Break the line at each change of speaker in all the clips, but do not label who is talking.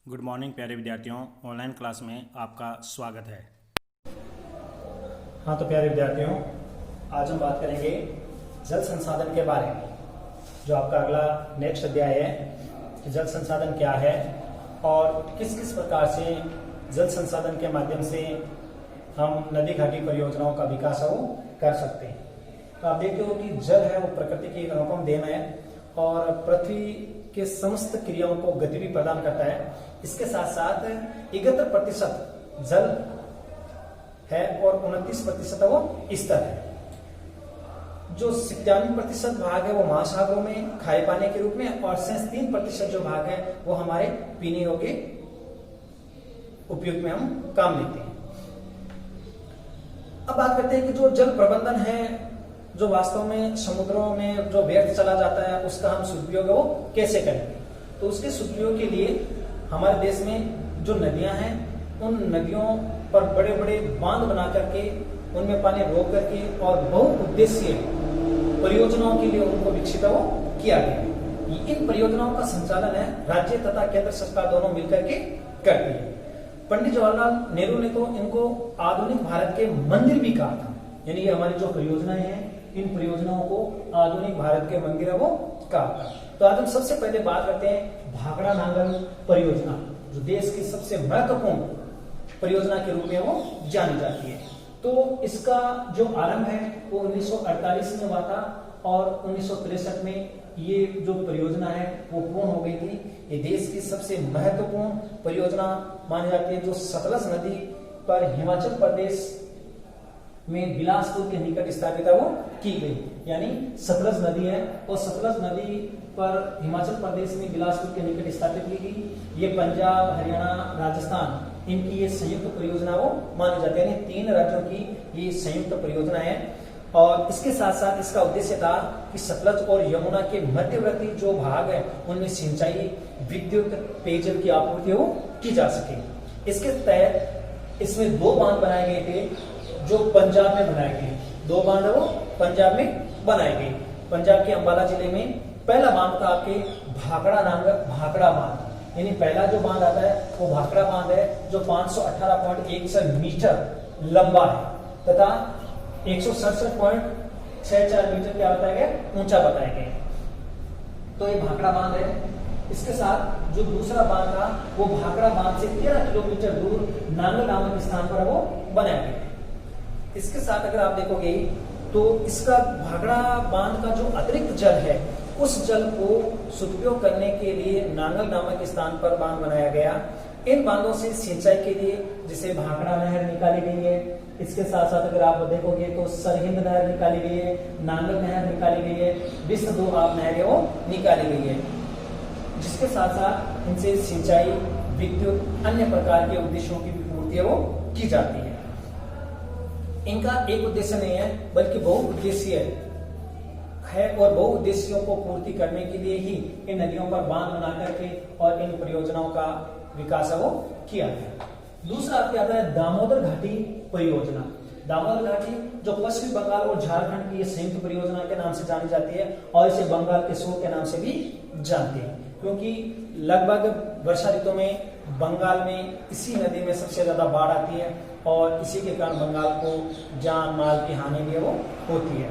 Good morning प्यारे विद्यार्थियों, online class में आपका स्वागत है।
हाँ तो प्यारे विद्यार्थियों, आज हम बात करेंगे जल संसाधन के बारे में। जो आपका अगला नेक्स्ट अध्याय है कि जल संसाधन क्या है और किस किस प्रकार से जल संसाधन के माध्यम से हम नदी घाटी परियोजनाओं का विकास कर सकते हैं। तो आप देखते हो कि जल है वो प्रकृति की एक अनुपम देन है और पृथ्वी के समस्त क्रियाओं को गति भी प्रदान करता है। इसके साथ साथ 71% जल है और 29% वो स्तर है। जो 97% भाग है वो महासागरों में खारे पानी के रूप में और 3% जो भाग है वो हमारे पीने योग्य उपयोग में हम काम लेते हैं। अब बात करते हैं कि जो जल प्रबंधन है, जो वास्तव में समुद्रों में जो व्यर्थ चला जाता है उसका हम सदुपयोग वो कैसे करेंगे। तो उसके सदुपयोग के लिए हमारे देश में जो नदियां हैं उन नदियों पर बड़े बड़े बांध बना करके उनमें पानी रोक करके और बहुउद्देशीय परियोजनाओं के लिए उनको विकसित वो किया गया। इन परियोजनाओं का संचालन है राज्य तथा केंद्र सरकार दोनों मिलकर के करती है। पंडित जवाहरलाल नेहरू ने तो इनको आधुनिक भारत के मंदिर भी कहा था। यानी ये हमारी जो परियोजनाएं हैं, इन परियोजनाओं को आधुनिक भारत के मंदिर है वो कहा। तो आज हम सबसे पहले बात करते हैं भाखड़ा नांगल परियोजना, जो देश की सबसे महत्वपूर्ण परियोजना के रूप में वो जानी जाती है। तो इसका जो आरंभ है वो 1948 में हुआ था और 1963 में ये जो परियोजना है वो पूर्ण हो गई थी। ये देश की सबसे महत्वपूर्ण परियोजना मानी जाती है, जो सतलज नदी पर हिमाचल प्रदेश में बिलासपुर के निकट स्थापित है वो की गई। यानी सतलज नदी है और सतलज नदी पर हिमाचल प्रदेश में बिलासपुर के निकट स्थापित की गई। ये पंजाब, हरियाणा, राजस्थान, इनकी ये संयुक्त परियोजना वो मानी जाती है। यानी 3 राज्यों की ये संयुक्त परियोजना है। और इसके साथ साथ इसका उद्देश्य था कि सतलज और यमुना के मध्यवर्ती जो भाग है उनमें सिंचाई, विद्युत, पेयजल की आपूर्ति वो की जा सके। इसके तहत इसमें 2 बांध बनाए गए थे जो पंजाब में बनाए गए। 2 बांध वो पंजाब में बनाए गए। पंजाब के अंबाला जिले में पहला बांध था आपके भाखड़ा बांध। यानी पहला जो बांध आता है वो भाखड़ा बांध है, जो 518.16 मीटर लंबा है तथा 167.64 मीटर क्या बताया गया, ऊंचा बताया गया। तो ये भाखड़ा बांध है। इसके साथ जो दूसरा बांध था वो भाखड़ा बांध से 13 किलोमीटर दूर नांगल नामक स्थान पर वो बनाया गया। इसके साथ अगर आप देखोगे तो इसका भाखड़ा बांध का जो अतिरिक्त जल है उस जल को सदुपयोग करने के लिए नांगल नामक स्थान पर बांध बनाया गया। इन बांधों से सिंचाई के लिए जैसे भाखड़ा नहर निकाली गई है। इसके साथ साथ अगर आप देखोगे तो सरहिंद नहर निकाली गई है, नांगल नहर निकाली गई है, विश्व 2 आप नहरें वो निकाली गई है, जिसके साथ साथ इनसे सिंचाई, विद्युत, अन्य प्रकार के उद्देश्यों की पूर्ति वो की जाती है। इनका एक उद्देश्य नहीं है बल्कि बहुउद्देशीय है और बहुउद्देश्यों को पूर्ति करने के लिए ही इन नदियों पर बांध बना करके और इन परियोजनाओं का विकास वो किया गया। दूसरा आपके आता है दामोदर घाटी परियोजना। दामोदर घाटी जो पश्चिमी बंगाल और झारखंड की संयुक्त परियोजना के नाम से जानी जाती है और इसे बंगाल के शोर के नाम से भी जानते हैं, क्योंकि लगभग वर्षा ऋतु में बंगाल में इसी नदी में सबसे ज्यादा बाढ़ आती है और इसी के कारण बंगाल को जान माल की हानि भी वो होती है।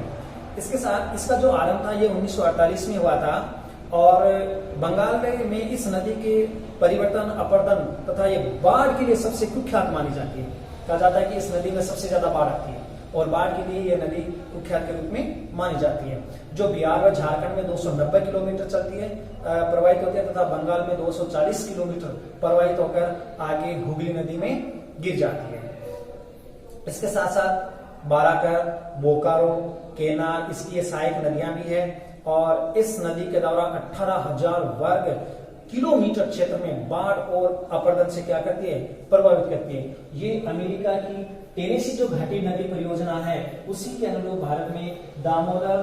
इसके साथ इसका जो आरंभ था ये 1948 में हुआ था और बंगाल में इस नदी के परिवर्तन, अपर्दन तथा ये बाढ़ के लिए सबसे कुख्यात मानी जाती है। कहा जाता है कि इस नदी में सबसे ज्यादा बाढ़ आती है और बाढ़ के लिए ये नदी कुख्यात के रूप में मानी जाती है, जो बिहार व झारखंड में 290 किलोमीटर चलती है, प्रवाहित होती है तथा बंगाल में 240 किलोमीटर प्रवाहित होकर आगे हुगली नदी में गिर जाती है। इसके साथ साथ बाराकर, बोकारो, केनाल, इसकी ये सहायक नदियां भी है और इस नदी के द्वारा 18,000 वर्ग किलोमीटर क्षेत्र में बाढ़ और अपर्दन से क्या करती है, प्रभावित करती है। ये अमेरिका की टेनेसी जो घाटी नदी परियोजना है उसी के अनुरूप भारत में दामोदर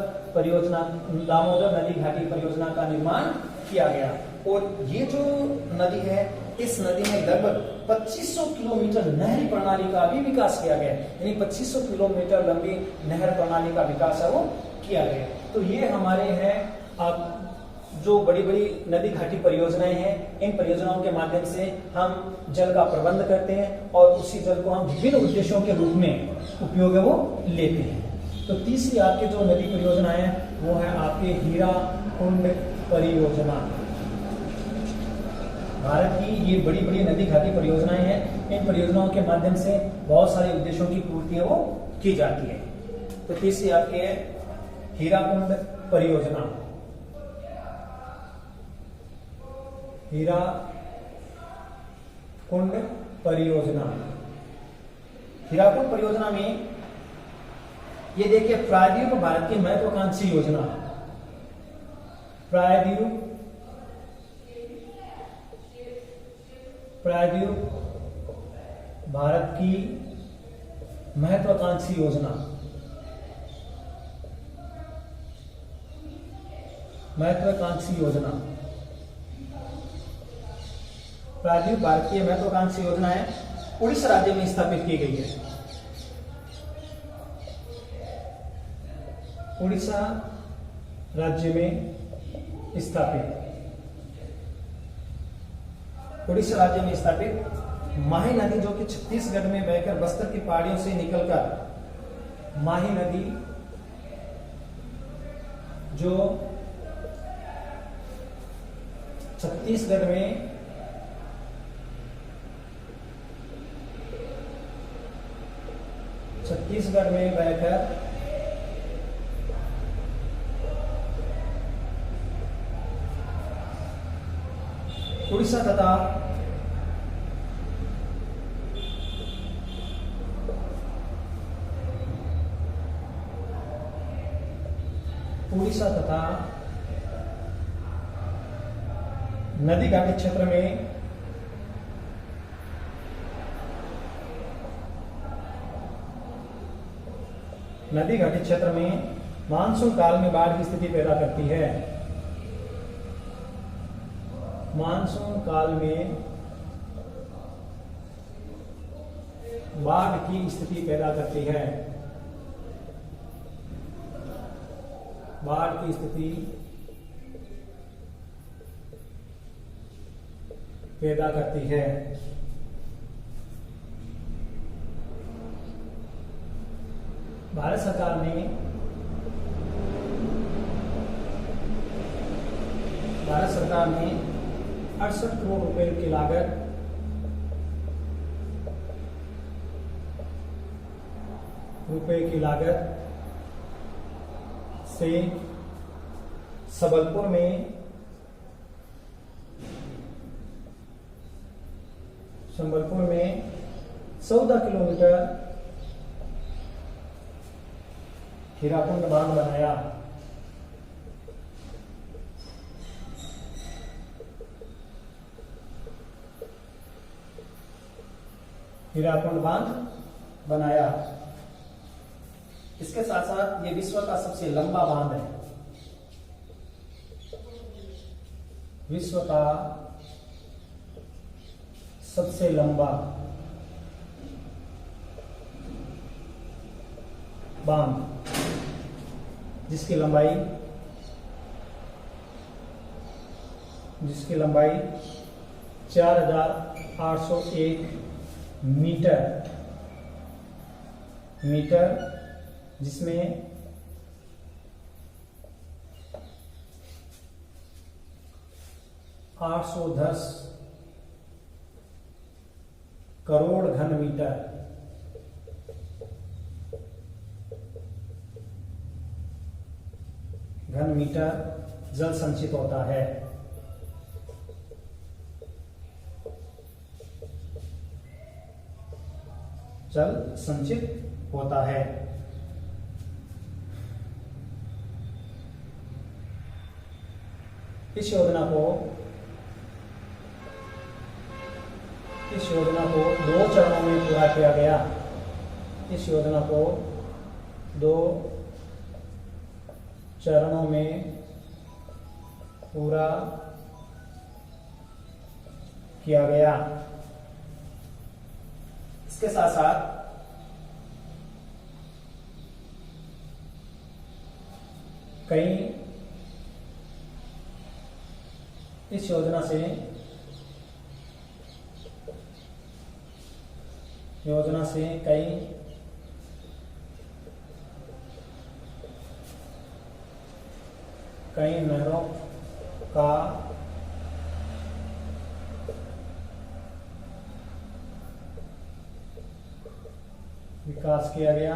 नदी घाटी परियोजना का निर्माण किया गया। और ये जो नदी है इस नदी में लगभग 2500 किलोमीटर नहरी प्रणाली का भी विकास किया गया। यानी 2500 किलोमीटर लंबी नहर प्रणाली का विकास है वो किया गया। तो ये हमारे हैं जो बड़ी बड़ी नदी घाटी परियोजनाएं हैं, इन परियोजनाओं के माध्यम से हम जल का प्रबंध करते हैं और उसी जल को हम विभिन्न उद्देश्यों के रूप में उपयोग है वो लेते हैं। तो तीसरी आपकी जो नदी परियोजना है वो है आपके हीराकुंड परियोजना। भारत की ये बड़ी बड़ी नदी घाटी परियोजनाएं हैं, इन परियोजनाओं के माध्यम से बहुत सारे उद्देश्यों की पूर्ति है वो की जाती है। तो तीसरी आपकी है हीराकुंड परियोजना। हीराकुंड परियोजना, हीराकुंड परियोजना में ये देखिए प्रायद्वीप भारत की महत्वाकांक्षी योजना। प्रायद्वीप भारत की महत्वाकांक्षी योजना। महत्वाकांक्षी योजना, प्रायद्वीप भारत की महत्वाकांक्षी योजना है, उड़ीसा राज्य में स्थापित की गई है। उड़ीसा राज्य में स्थापित, उड़ीसा राज्य में स्थापित माही नदी जो कि छत्तीसगढ़ में बहकर बस्तर की पहाड़ियों से निकलकर माही नदी जो छत्तीसगढ़ में बहकर उड़ीसा तथा नदी घाटी क्षेत्र में मानसून काल में बाढ़ की स्थिति पैदा करती है। मानसून काल में बाढ़ की स्थिति पैदा करती है। बाढ़ की स्थिति पैदा करती है। भारत सरकार ने 68 करोड़ रुपए की लागत से सबलपुर में 14 किलोमीटर हीराकुंड बांध बनाया। हीराकुंड बांध बनाया। इसके साथ साथ ये विश्व का सबसे लंबा बांध है। विश्व का सबसे लंबा बांध, जिसकी लंबाई 4801 मीटर, जिसमें 810 करोड़ घन मीटर जल संचित होता है। जल संचित होता है। इस योजना को 2 चरणों में पूरा किया गया। इस योजना को 2 चरणों में पूरा किया गया। इसके साथ साथ कई इस योजना से कई नहरों का विकास किया गया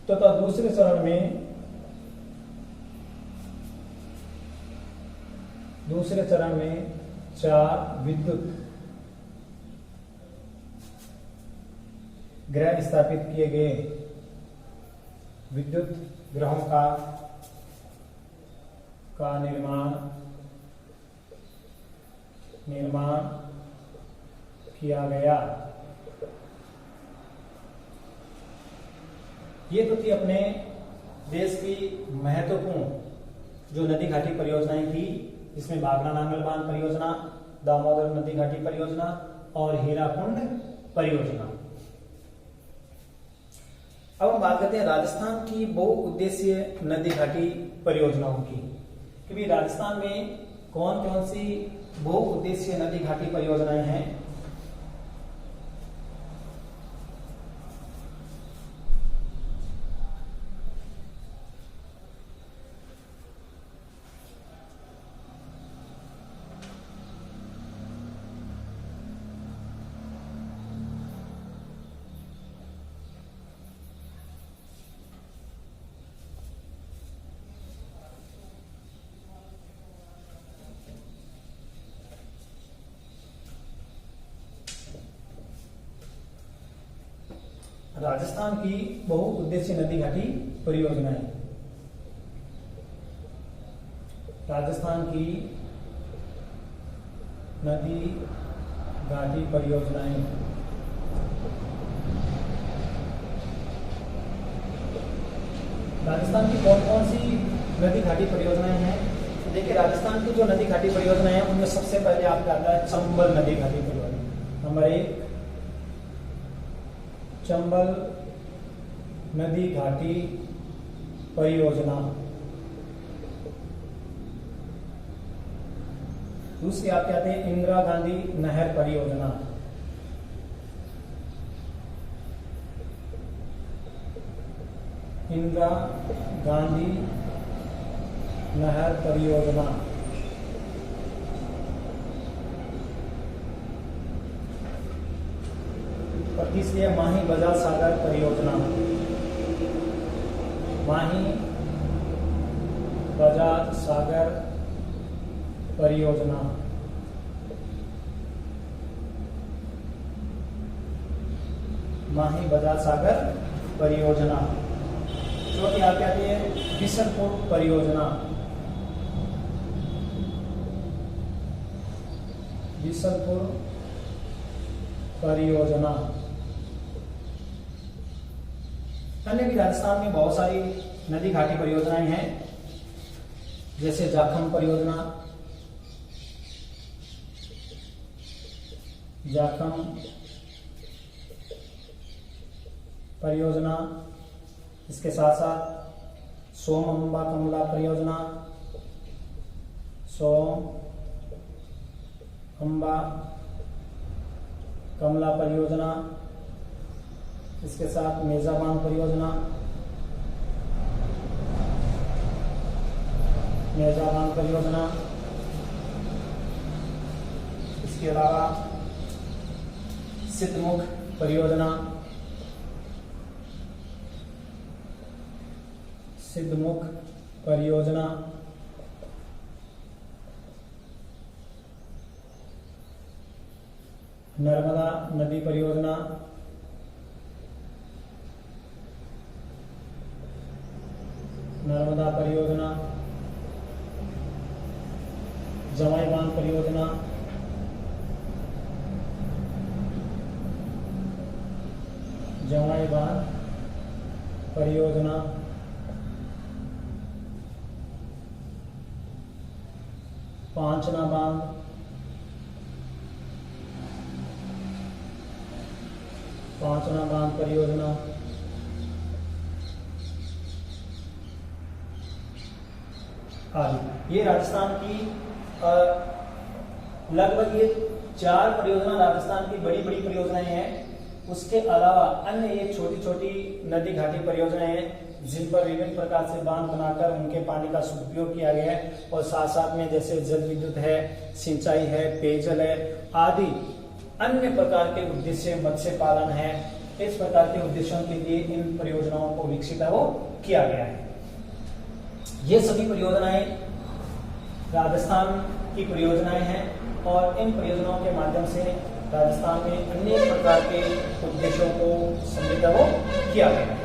तथा दूसरे चरण में 4 विद्युत ग्रह स्थापित किए गए। विद्युत ग्रहों का निर्माण किया गया। ये तो थी अपने देश की महत्वपूर्ण जो नदी घाटी परियोजनाएं थी, जिसमें भाखड़ा नांगल बांध परियोजना, दामोदर नदी घाटी परियोजना और हीराकुंड परियोजना। अब हम बात करते हैं राजस्थान की बहुउद्देशीय नदी घाटी परियोजनाओं की, कि राजस्थान में कौन कौन सी बहुउद्देशीय नदी घाटी परियोजनाएं हैं। राजस्थान की बहुउद्देशीय नदी घाटी परियोजनाएं। राजस्थान की नदी घाटी परियोजनाएं। राजस्थान की कौन कौन सी नदी घाटी परियोजनाएं हैं? तो देखिए, राजस्थान की जो नदी घाटी परियोजनाएं हैं उनमें सबसे पहले आपका आता है चंबल नदी घाटी परियोजना। नंबर 1 चंबल नदी घाटी परियोजना। दूसरी आपके आते हैं इंदिरा गांधी नहर परियोजना। इंदिरा गांधी नहर परियोजना। और तीसरी है माही बजाज सागर परियोजना। माही बजाज सागर परियोजना। माही बजाज सागर परियोजना। चौथी आपके आती है बिशनपुर परियोजना। बिशनपुर परियोजना। अन्य भी राजस्थान में बहुत सारी नदी घाटी परियोजनाएं हैं, जैसे जाखम परियोजना। जाखम परियोजना। इसके साथ साथ सोम अम्बा कमला परियोजना। सोम अम्बा कमला परियोजना। इसके साथ मेजाबान परियोजना। मेजाबान परियोजना। इसके अलावा सिद्धमुख परियोजना। सिद्धमुख परियोजना। नर्मदा नदी परियोजना। नर्मदा परियोजना। जवाई बांध परियोजना। जवाई बांध परियोजना। पांचना बांध। पांचना बांध परियोजना। आदि। ये राजस्थान की लगभग ये 4 परियोजना राजस्थान की बड़ी बड़ी परियोजनाएं हैं। उसके अलावा अन्य ये छोटी छोटी नदी घाटी परियोजनाएं हैं जिन पर विभिन्न प्रकार से बांध बनाकर उनके पानी का सदुपयोग किया गया है, और साथ साथ में जैसे जल विद्युत है, सिंचाई है, पेयजल है आदि अन्य प्रकार के उद्देश्य, मत्स्य पालन है, इस प्रकार के उद्देश्यों के लिए इन परियोजनाओं को विकसित है वो किया गया है। ये सभी परियोजनाएं राजस्थान की परियोजनाएं हैं और इन परियोजनाओं के माध्यम से राजस्थान में अनेक प्रकार के उद्देश्यों को समृद्ध किया गया है।